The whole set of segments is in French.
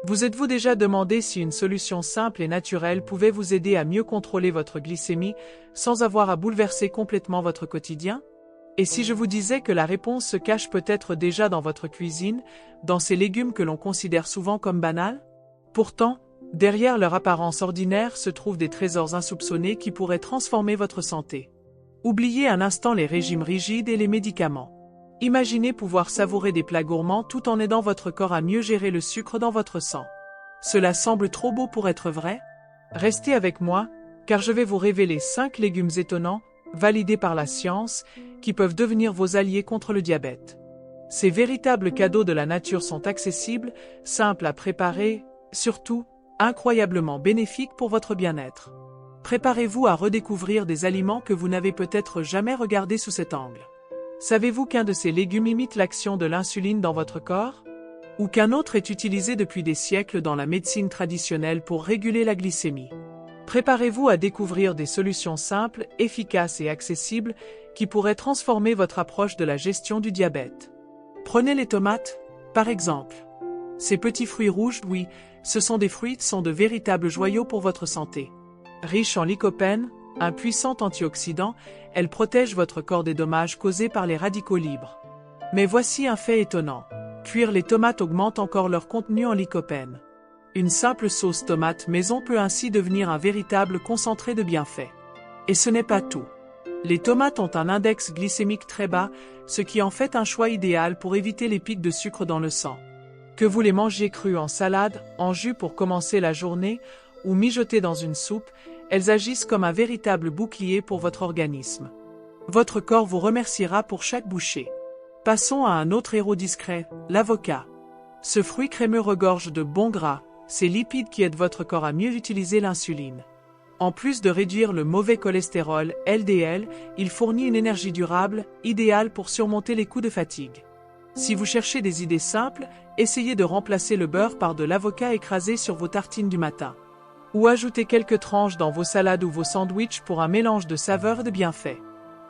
Vous êtes-vous déjà demandé si une solution simple et naturelle pouvait vous aider à mieux contrôler votre glycémie sans avoir à bouleverser complètement votre quotidien? Et si je vous disais que la réponse se cache peut-être déjà dans votre cuisine, dans ces légumes que l'on considère souvent comme banals? Pourtant, derrière leur apparence ordinaire se trouvent des trésors insoupçonnés qui pourraient transformer votre santé. Oubliez un instant les régimes rigides et les médicaments. Imaginez pouvoir savourer des plats gourmands tout en aidant votre corps à mieux gérer le sucre dans votre sang. Cela semble trop beau pour être vrai? Restez avec moi, car je vais vous révéler 5 légumes étonnants, validés par la science, qui peuvent devenir vos alliés contre le diabète. Ces véritables cadeaux de la nature sont accessibles, simples à préparer, surtout, incroyablement bénéfiques pour votre bien-être. Préparez-vous à redécouvrir des aliments que vous n'avez peut-être jamais regardés sous cet angle. Savez-vous qu'un de ces légumes imite l'action de l'insuline dans votre corps? Ou qu'un autre est utilisé depuis des siècles dans la médecine traditionnelle pour réguler la glycémie? Préparez-vous à découvrir des solutions simples, efficaces et accessibles qui pourraient transformer votre approche de la gestion du diabète. Prenez les tomates, par exemple. Ces petits fruits rouges, oui, ce sont des fruits, sont de véritables joyaux pour votre santé. Riches en lycopène, un puissant antioxydant, elles protègent votre corps des dommages causés par les radicaux libres. Mais voici un fait étonnant. Cuire les tomates augmente encore leur contenu en lycopène. Une simple sauce tomate maison peut ainsi devenir un véritable concentré de bienfaits. Et ce n'est pas tout. Les tomates ont un index glycémique très bas, ce qui en fait un choix idéal pour éviter les pics de sucre dans le sang. Que vous les mangiez crues en salade, en jus pour commencer la journée, ou mijotées dans une soupe, elles agissent comme un véritable bouclier pour votre organisme. Votre corps vous remerciera pour chaque bouchée. Passons à un autre héros discret, l'avocat. Ce fruit crémeux regorge de bons gras, ces lipides qui aident votre corps à mieux utiliser l'insuline. En plus de réduire le mauvais cholestérol, LDL, il fournit une énergie durable, idéale pour surmonter les coups de fatigue. Si vous cherchez des idées simples, essayez de remplacer le beurre par de l'avocat écrasé sur vos tartines du matin. Ou ajoutez quelques tranches dans vos salades ou vos sandwichs pour un mélange de saveurs et de bienfaits.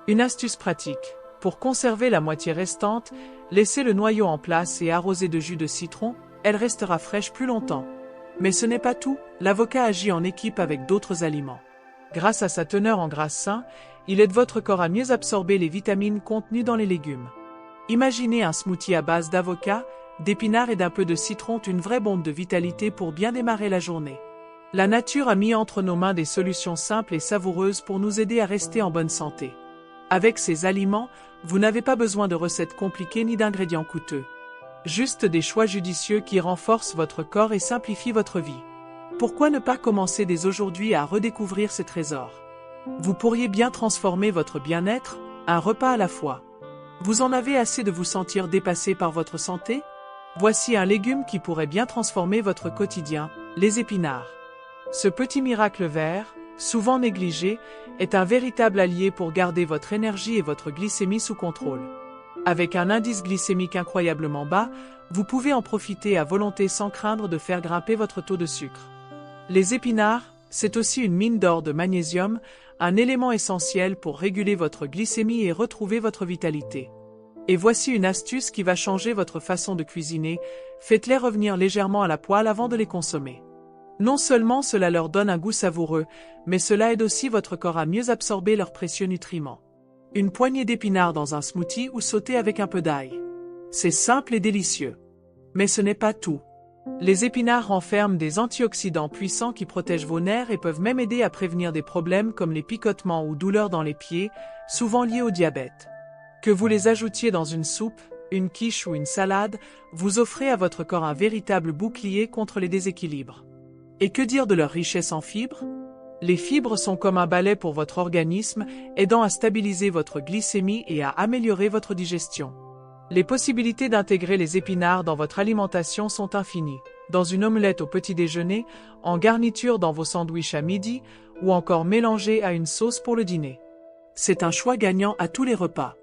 Une astuce pratique. Pour conserver la moitié restante, laissez le noyau en place et arrosez de jus de citron, elle restera fraîche plus longtemps. Mais ce n'est pas tout, l'avocat agit en équipe avec d'autres aliments. Grâce à sa teneur en gras sains, il aide votre corps à mieux absorber les vitamines contenues dans les légumes. Imaginez un smoothie à base d'avocat, d'épinards et d'un peu de citron, une vraie bombe de vitalité pour bien démarrer la journée. La nature a mis entre nos mains des solutions simples et savoureuses pour nous aider à rester en bonne santé. Avec ces aliments, vous n'avez pas besoin de recettes compliquées ni d'ingrédients coûteux. Juste des choix judicieux qui renforcent votre corps et simplifient votre vie. Pourquoi ne pas commencer dès aujourd'hui à redécouvrir ces trésors? Vous pourriez bien transformer votre bien-être, un repas à la fois. Vous en avez assez de vous sentir dépassé par votre santé? Voici un légume qui pourrait bien transformer votre quotidien, les épinards. Ce petit miracle vert, souvent négligé, est un véritable allié pour garder votre énergie et votre glycémie sous contrôle. Avec un indice glycémique incroyablement bas, vous pouvez en profiter à volonté sans craindre de faire grimper votre taux de sucre. Les épinards, c'est aussi une mine d'or de magnésium, un élément essentiel pour réguler votre glycémie et retrouver votre vitalité. Et voici une astuce qui va changer votre façon de cuisiner, faites-les revenir légèrement à la poêle avant de les consommer. Non seulement cela leur donne un goût savoureux, mais cela aide aussi votre corps à mieux absorber leurs précieux nutriments. Une poignée d'épinards dans un smoothie ou sauté avec un peu d'ail. C'est simple et délicieux. Mais ce n'est pas tout. Les épinards renferment des antioxydants puissants qui protègent vos nerfs et peuvent même aider à prévenir des problèmes comme les picotements ou douleurs dans les pieds, souvent liés au diabète. Que vous les ajoutiez dans une soupe, une quiche ou une salade, vous offrez à votre corps un véritable bouclier contre les déséquilibres. Et que dire de leur richesse en fibres? Les fibres sont comme un balai pour votre organisme, aidant à stabiliser votre glycémie et à améliorer votre digestion. Les possibilités d'intégrer les épinards dans votre alimentation sont infinies, dans une omelette au petit déjeuner, en garniture dans vos sandwichs à midi, ou encore mélangés à une sauce pour le dîner. C'est un choix gagnant à tous les repas.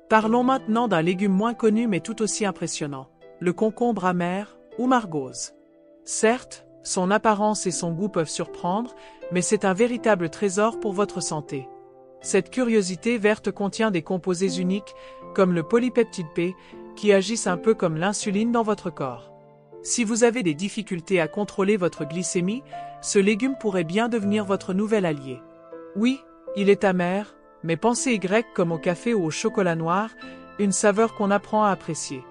Parlons maintenant d'un légume moins connu mais tout aussi impressionnant, le concombre amer ou margose. Certes, son apparence et son goût peuvent surprendre, mais c'est un véritable trésor pour votre santé. Cette curiosité verte contient des composés uniques, comme le polypeptide P, qui agissent un peu comme l'insuline dans votre corps. Si vous avez des difficultés à contrôler votre glycémie, ce légume pourrait bien devenir votre nouvel allié. Oui, il est amer, mais pensez grec comme au café ou au chocolat noir, une saveur qu'on apprend à apprécier.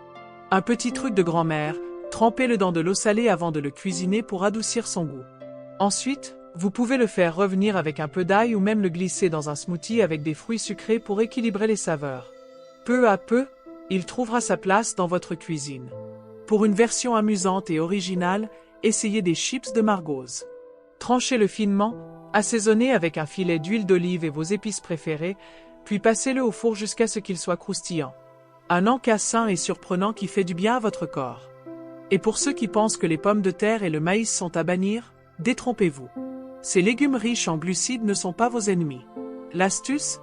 Un petit truc de grand-mère, trempez-le dans de l'eau salée avant de le cuisiner pour adoucir son goût. Ensuite, vous pouvez le faire revenir avec un peu d'ail ou même le glisser dans un smoothie avec des fruits sucrés pour équilibrer les saveurs. Peu à peu, il trouvera sa place dans votre cuisine. Pour une version amusante et originale, essayez des chips de margose. Tranchez-le finement, assaisonnez avec un filet d'huile d'olive et vos épices préférées, puis passez-le au four jusqu'à ce qu'il soit croustillant. Un encas sain et surprenant qui fait du bien à votre corps. Et pour ceux qui pensent que les pommes de terre et le maïs sont à bannir, détrompez-vous. Ces légumes riches en glucides ne sont pas vos ennemis. L'astuce?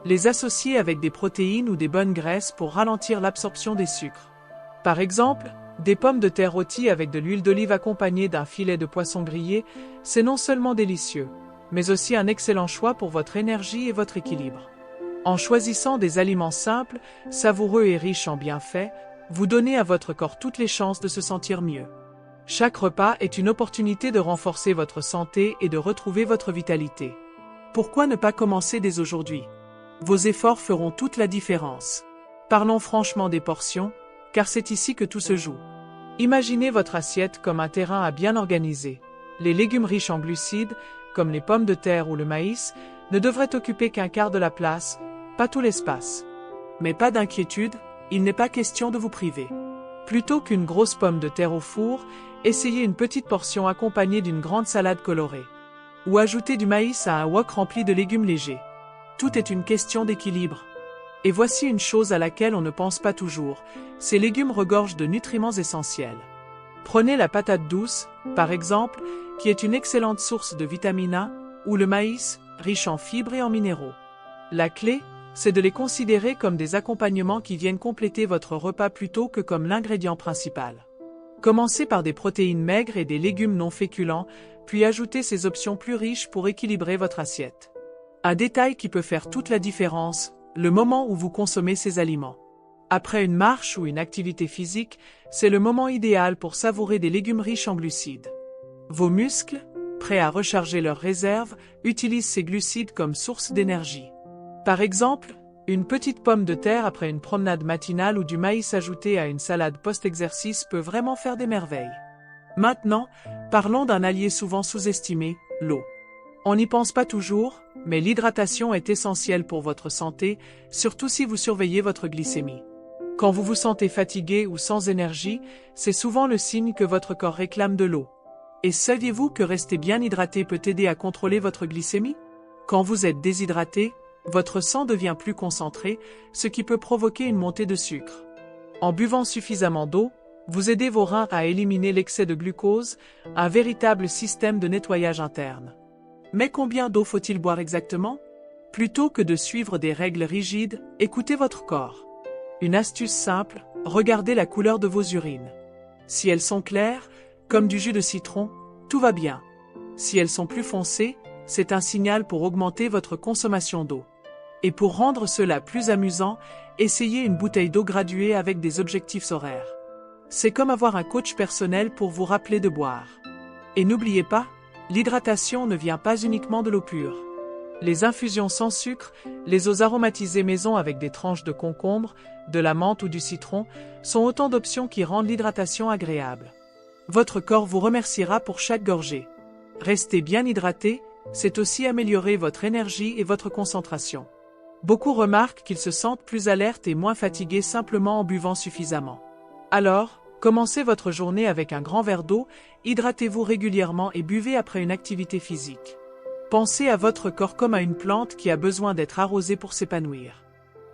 Les associer avec des protéines ou des bonnes graisses pour ralentir l'absorption des sucres. Par exemple, des pommes de terre rôties avec de l'huile d'olive accompagnée d'un filet de poisson grillé, c'est non seulement délicieux, mais aussi un excellent choix pour votre énergie et votre équilibre. En choisissant des aliments simples, savoureux et riches en bienfaits, vous donnez à votre corps toutes les chances de se sentir mieux. Chaque repas est une opportunité de renforcer votre santé et de retrouver votre vitalité. Pourquoi ne pas commencer dès aujourd'hui? Vos efforts feront toute la différence. Parlons franchement des portions, car c'est ici que tout se joue. Imaginez votre assiette comme un terrain à bien organiser. Les légumes riches en glucides, comme les pommes de terre ou le maïs, ne devraient occuper qu'un quart de la place, pas tout l'espace. Mais pas d'inquiétude, il n'est pas question de vous priver. Plutôt qu'une grosse pomme de terre au four, essayez une petite portion accompagnée d'une grande salade colorée. Ou ajoutez du maïs à un wok rempli de légumes légers. Tout est une question d'équilibre. Et voici une chose à laquelle on ne pense pas toujours, ces légumes regorgent de nutriments essentiels. Prenez la patate douce, par exemple, qui est une excellente source de vitamine A, ou le maïs, riche en fibres et en minéraux. La clé, c'est de les considérer comme des accompagnements qui viennent compléter votre repas plutôt que comme l'ingrédient principal. Commencez par des protéines maigres et des légumes non féculents, puis ajoutez ces options plus riches pour équilibrer votre assiette. Un détail qui peut faire toute la différence, le moment où vous consommez ces aliments. Après une marche ou une activité physique, c'est le moment idéal pour savourer des légumes riches en glucides. Vos muscles, prêts à recharger leurs réserves, utilisent ces glucides comme source d'énergie. Par exemple, une petite pomme de terre après une promenade matinale ou du maïs ajouté à une salade post-exercice peut vraiment faire des merveilles. Maintenant, parlons d'un allié souvent sous-estimé, l'eau. On n'y pense pas toujours, mais l'hydratation est essentielle pour votre santé, surtout si vous surveillez votre glycémie. Quand vous vous sentez fatigué ou sans énergie, c'est souvent le signe que votre corps réclame de l'eau. Et saviez-vous que rester bien hydraté peut aider à contrôler votre glycémie? Quand vous êtes déshydraté, votre sang devient plus concentré, ce qui peut provoquer une montée de sucre. En buvant suffisamment d'eau, vous aidez vos reins à éliminer l'excès de glucose, un véritable système de nettoyage interne. Mais combien d'eau faut-il boire exactement? Plutôt que de suivre des règles rigides, écoutez votre corps. Une astuce simple, regardez la couleur de vos urines. Si elles sont claires, comme du jus de citron, tout va bien. Si elles sont plus foncées, c'est un signal pour augmenter votre consommation d'eau. Et pour rendre cela plus amusant, essayez une bouteille d'eau graduée avec des objectifs horaires. C'est comme avoir un coach personnel pour vous rappeler de boire. Et n'oubliez pas, l'hydratation ne vient pas uniquement de l'eau pure. Les infusions sans sucre, les eaux aromatisées maison avec des tranches de concombre, de la menthe ou du citron, sont autant d'options qui rendent l'hydratation agréable. Votre corps vous remerciera pour chaque gorgée. Rester bien hydraté, c'est aussi améliorer votre énergie et votre concentration. Beaucoup remarquent qu'ils se sentent plus alertes et moins fatigués simplement en buvant suffisamment. Alors, commencez votre journée avec un grand verre d'eau, hydratez-vous régulièrement et buvez après une activité physique. Pensez à votre corps comme à une plante qui a besoin d'être arrosée pour s'épanouir.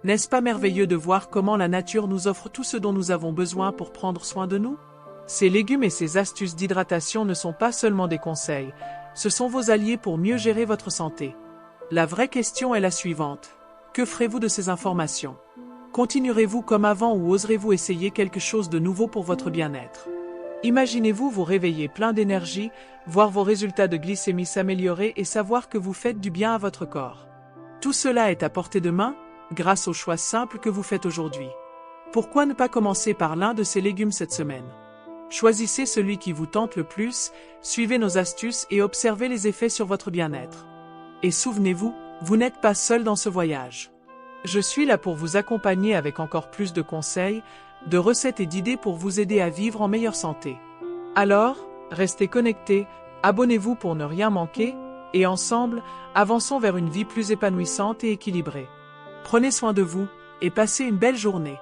N'est-ce pas merveilleux de voir comment la nature nous offre tout ce dont nous avons besoin pour prendre soin de nous? Ces légumes et ces astuces d'hydratation ne sont pas seulement des conseils, ce sont vos alliés pour mieux gérer votre santé. La vraie question est la suivante. Que ferez-vous de ces informations? Continuerez-vous comme avant ou oserez-vous essayer quelque chose de nouveau pour votre bien-être? Imaginez-vous vous réveiller plein d'énergie, voir vos résultats de glycémie s'améliorer et savoir que vous faites du bien à votre corps. Tout cela est à portée de main, grâce aux choix simples que vous faites aujourd'hui. Pourquoi ne pas commencer par l'un de ces légumes cette semaine? Choisissez celui qui vous tente le plus, suivez nos astuces et observez les effets sur votre bien-être. Et souvenez-vous, vous n'êtes pas seul dans ce voyage. Je suis là pour vous accompagner avec encore plus de conseils, de recettes et d'idées pour vous aider à vivre en meilleure santé. Alors, restez connectés, abonnez-vous pour ne rien manquer, et ensemble, avançons vers une vie plus épanouissante et équilibrée. Prenez soin de vous, et passez une belle journée.